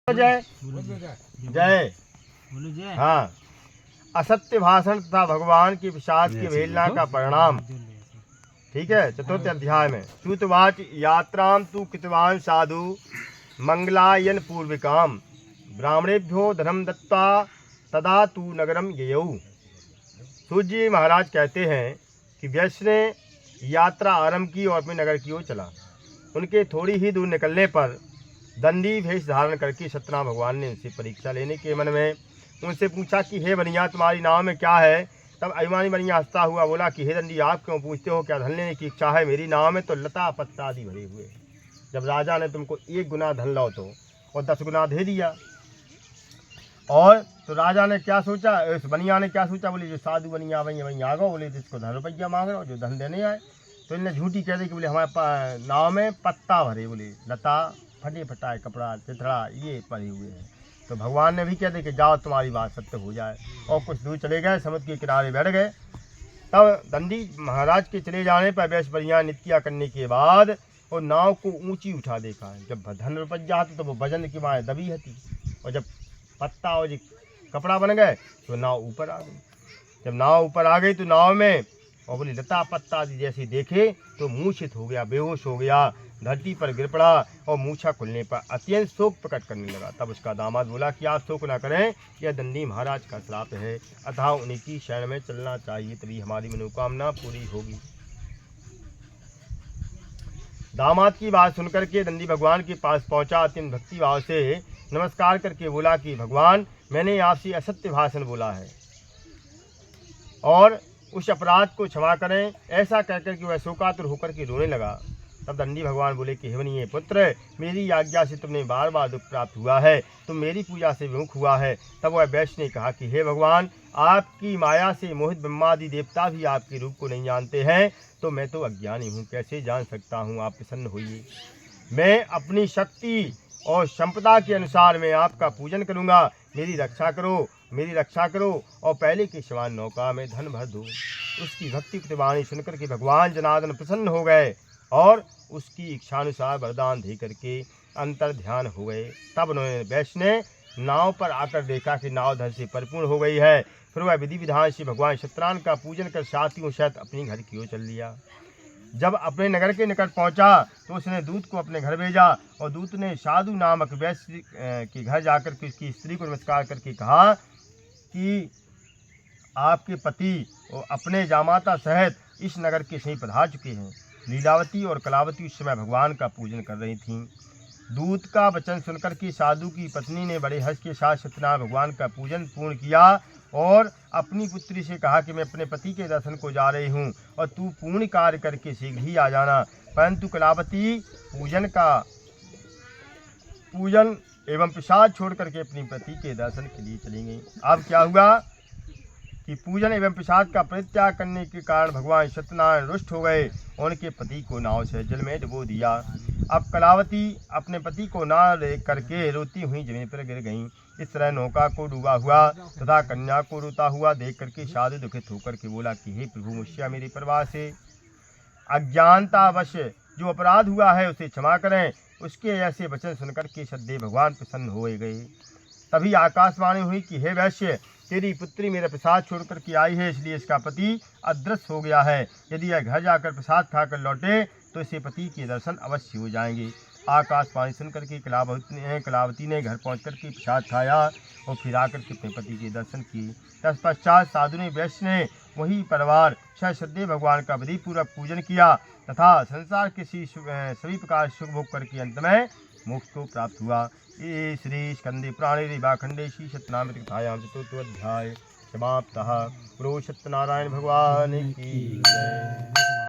जय जय। हाँ, असत्य भाषण तथा भगवान की पिशाच की अवहेलना का परिणाम। ठीक है, चतुर्थ अध्याय में सूतवाच यात्रां तु कृतवान साधु मंगलायन पूर्विकाम ब्राह्मणेभ्यो धनम दत्ता तदा तु नगरम ययौ। सूत जी महाराज कहते हैं कि वैश्य ने यात्रा आरंभ की और अपने नगर की ओर चला। उनके थोड़ी ही दूर निकलने पर दंडी भेष धारण करके सत्यनारायण भगवान ने उनसे परीक्षा लेने के मन में उनसे पूछा कि हे बनिया, तुम्हारी नाम में क्या है। तब अभिमानी बनिया हंसता हुआ बोला कि हे दंडी, आप क्यों पूछते हो, क्या धन लेने की इच्छा है। मेरी नाव में तो लता पत्ता आदि भरे हुए हैं। जब राजा ने तुमको 1 गुना धन लो तो और 10 गुना दे दिया। और तो राजा ने क्या सोचा, उस बनिया ने क्या सोचा, बोले जो साधु बनिया वहीं वहीं आ गए, बोले जिसको धन रुपया मांग रहे हो, जो धन देने आए। तो इनने झूठी कह दी कि बोले हमारे नाव में पत्ता भरे, बोले लता फटे फटाए कपड़ा चिथड़ा ये पड़े हुए हैं। तो भगवान ने भी कह दिया कि जाओ तुम्हारी बात सत्य हो जाए। और कुछ दूर चले गए, समुद्र के किनारे बैठ गए। तब दंडी महाराज के चले जाने पर वैश्य बनिया नित्या करने के बाद और नाव को ऊंची उठा देखा। जब धन रुपया तो वो वजन की माए दबी थी, और जब पत्ता और कपड़ा बन गए तो नाव ऊपर आ गई। जब नाव ऊपर आ गई तो नाव में और बोली लता पत्ता आदि जैसे देखे तो मूर्छित हो गया, बेहोश हो गया, धरती पर गिर पड़ा और मूछा खुलने पर अत्यंत शोक प्रकट करने लगा। तब उसका दामाद बोला कि आप शोक न करें, यह दंडी महाराज का श्राप है, अतः उन्हीं की शरण में चलना चाहिए, तभी हमारी मनोकामना पूरी होगी। दामाद की बात सुनकर के दंडी भगवान के पास पहुंचा, अत्यंत भक्ति भाव से नमस्कार करके बोला कि भगवान, मैंने आपसे असत्य भाषण बोला है और उस अपराध को क्षमा करें। ऐसा कहकर कि वह शोकातुर होकर के रोने लगा। तब दंडी भगवान बोले कि हे बनिए पुत्र, मेरी आज्ञा से तुमने बार बार दुख प्राप्त हुआ है, तुम मेरी पूजा से विमुख हुआ है। तब वह वैश्य ने कहा कि हे भगवान, आपकी माया से मोहित ब्रह्मादि देवता भी आपके रूप को नहीं जानते हैं, तो मैं तो अज्ञानी हूँ, कैसे जान सकता हूँ। आप प्रसन्न होइए, मैं अपनी शक्ति और संपदा के अनुसार मैं आपका पूजन करूँगा। मेरी रक्षा करो, मेरी रक्षा करो और पहले के समान नौका में धन भर दो। उसकी भक्ति की वाणी सुनकर के भगवान जनार्दन प्रसन्न हो गए और उसकी इच्छानुसार वरदान दे करके अंतर ध्यान हो गए। तब उन्होंने वैश्य ने नाव पर आकर देखा कि नाव धन से परिपूर्ण हो गई है। फिर वह विधि विधान से भगवान सत्यनारायण का पूजन कर साथियों सहित अपनी घर की ओर चल लिया। जब अपने नगर के निकट पहुंचा तो उसने दूत को अपने घर भेजा और दूत ने साधु नामक वैश्य के घर जाकर के उसकी स्त्री को नमस्कार करके कहा कि आपके पति और अपने जामाता सहित इस नगर के सही पधार चुके हैं। लीलावती और कलावती उस समय भगवान का पूजन कर रही थीं। दूत का वचन सुनकर के साधु की पत्नी ने बड़े हर्ष के साथ सत्यनारायण भगवान का पूजन पूर्ण किया और अपनी पुत्री से कहा कि मैं अपने पति के दर्शन को जा रही हूँ और तू पूर्ण कार्य करके शीघ्र ही आ जाना। परंतु कलावती पूजन एवं प्रसाद छोड़ करके अपनी पति के दर्शन के लिए चली गई। अब क्या हुआ कि पूजन एवं प्रसाद का परित्याग करने के कारण भगवान सत्यनारायण रुष्ट हो गए और उनके पति को नाव से जल में डुबो दिया। अब कलावती अपने पति को ना देख करके रोती हुई जमीन पर गिर गईं। इस तरह नौका को डूबा हुआ तथा कन्या को रोता हुआ देख करके साधु दुखित होकर के बोला कि हे प्रभु, मुझसे मेरे परिवार से अज्ञानतावश जो अपराध हुआ है उसे क्षमा करें। उसके ऐसे वचन सुनकर के सदैव भगवान प्रसन्न हो गए। तभी आकाशवाणी हुई कि हे वैश्य, तेरी पुत्री मेरा प्रसाद छोड़कर के आई है, इसलिए इसका पति अदृश्य हो गया है। यदि यह घर जाकर प्रसाद खाकर लौटे तो इसे पति के दर्शन अवश्य हो जाएंगे। आकाशवाणी सुनकर के कलावती ने घर पहुंचकर के प्रसाद खाया और फिर आकर के अपने पति के दर्शन किए। तत्पश्चात साधु ने वैश्य ने वही परिवार सदैव भगवान का विधि पूर्वक पूजन किया तथा संसार के सभी प्रकार सुख भोग करके अंत में मोक्ष को प्राप्त हुआ। ये श्री स्कंदे पुराणे रेवाखंडे श्री सत्यनारायण कथायां चतुर्थोऽध्याय समाप्तः। बोलो सत्यनारायण भगवान की जय।